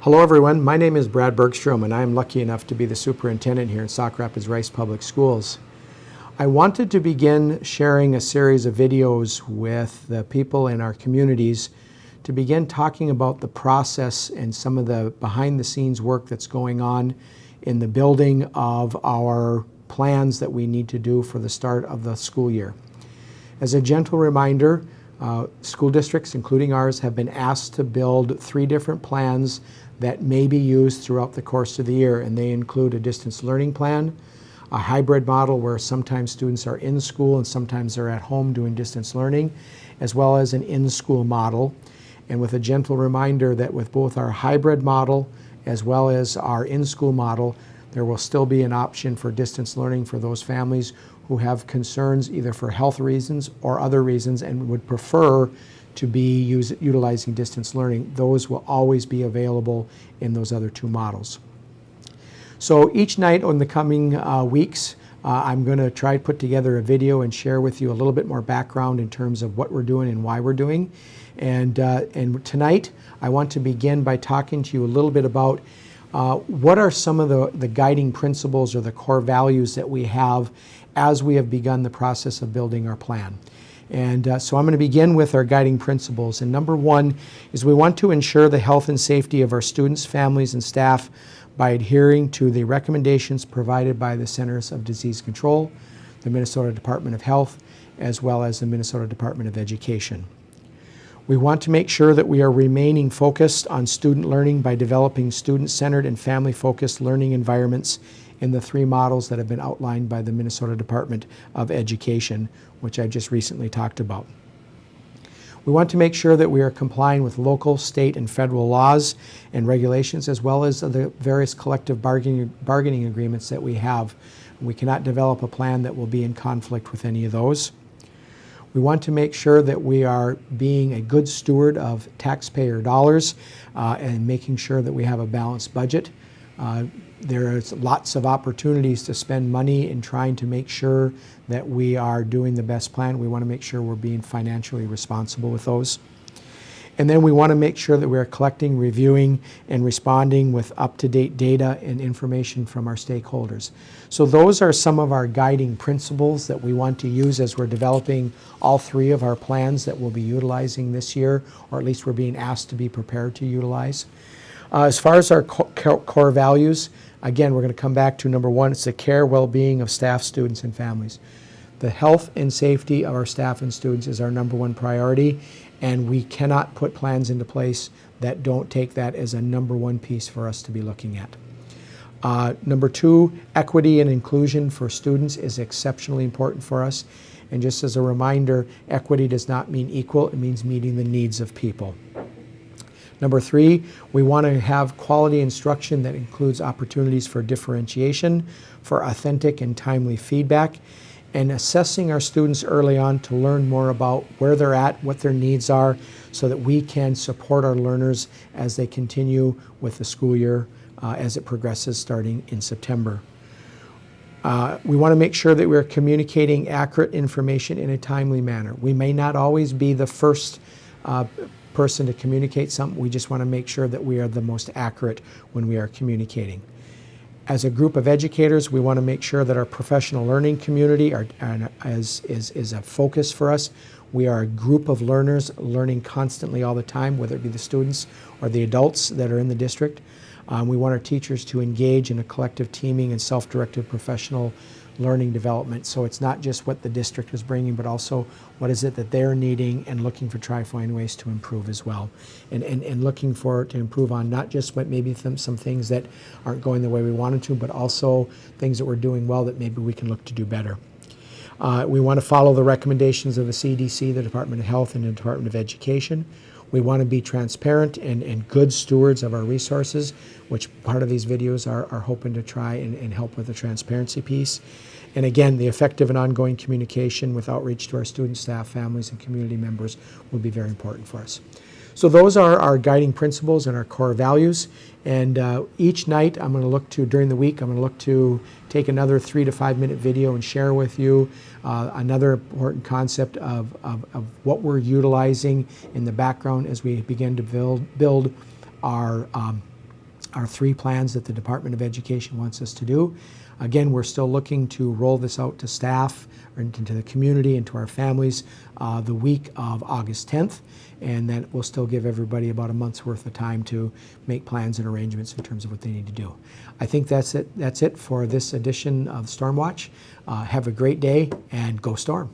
Hello everyone, my name is Brad Bergstrom and I am lucky enough to be the superintendent here in Sauk Rapids Rice Public Schools. I wanted to begin sharing a series of videos with the people in our communities to begin talking about the process and some of the behind the scenes work that's going on in the building of our plans that we need to do for the start of the school year. As a gentle reminder, school districts, including ours, have been asked to build 3 different plans that may be used throughout the course of the year, and they include a distance learning plan, a hybrid model where sometimes students are in school and sometimes they're at home doing distance learning, as well as an in-school model. And with a gentle reminder that with both our hybrid model as well as our in-school model, there will still be an option for distance learning for those families who have concerns either for health reasons or other reasons and would prefer to be utilizing distance learning. Those will always be available in those other 2 models. So each night in the coming weeks, I'm going to try to put together a video and share with you a little bit more background in terms of what we're doing and why we're doing. And tonight, I want to begin by talking to you a little bit about what are some of the guiding principles or the core values that we have as we have begun the process of building our plan. And so I'm going to begin with our guiding principles. And number 1 is we want to ensure the health and safety of our students, families, and staff by adhering to the recommendations provided by the Centers of Disease Control, the Minnesota Department of Health, as well as the Minnesota Department of Education. We want to make sure that we are remaining focused on student learning by developing student-centered and family-focused learning environments in the 3 models that have been outlined by the Minnesota Department of Education, which I just recently talked about. We want to make sure that we are complying with local, state, and federal laws and regulations, as well as the various collective bargaining agreements that we have. We cannot develop a plan that will be in conflict with any of those. We want to make sure that we are being a good steward of taxpayer dollars and making sure that we have a balanced budget. There's lots of opportunities to spend money in trying to make sure that we are doing the best plan. We want to make sure we're being financially responsible with those. And then we want to make sure that we are collecting, reviewing, and responding with up-to-date data and information from our stakeholders. So those are some of our guiding principles that we want to use as we're developing all 3 of our plans that we'll be utilizing this year, or at least we're being asked to be prepared to utilize. As far as our core values, again, we're going to come back to number 1, it's the care, well-being of staff, students, and families. The health and safety of our staff and students is our number 1 priority, and we cannot put plans into place that don't take that as a number 1 piece for us to be looking at. Number 2, equity and inclusion for students is exceptionally important for us. And just as a reminder, equity does not mean equal, it means meeting the needs of people. Number 3, we want to have quality instruction that includes opportunities for differentiation, for authentic and timely feedback, and assessing our students early on to learn more about where they're at, what their needs are, so that we can support our learners as they continue with the school year as it progresses starting in September. We want to make sure that we're communicating accurate information in a timely manner. We may not always be the first person to communicate something. We just want to make sure that we are the most accurate when we are communicating. As a group of educators, we want to make sure that our professional learning community is a focus for us. We are a group of learners learning constantly all the time, whether it be the students or the adults that are in the district. We want our teachers to engage in a collective teaming and self-directed professional learning development. So it's not just what the district is bringing, but also what is it that they're needing and looking for, try to find ways to improve as well. And looking for to improve on not just what maybe some things that aren't going the way we wanted to, but also things that we're doing well that maybe we can look to do better. We want to follow the recommendations of the CDC, the Department of Health, and the Department of Education. We want to be transparent and good stewards of our resources, which part of these videos are hoping to try and help with the transparency piece. And again, the effective and ongoing communication with outreach to our students, staff, families, and community members will be very important for us. So those are our guiding principles and our core values. And each night I'm going to look to, during the week, I'm going to look to take another 3 to 5 minute video and share with you another important concept of what we're utilizing in the background as we begin to build our our 3 plans that the Department of Education wants us to do. Again, we're still looking to roll this out to staff, or into the community, and to our families the week of August 10th, and that will still give everybody about a month's worth of time to make plans and arrangements in terms of what they need to do. I think that's it for this edition of Stormwatch. Have a great day, and go Storm.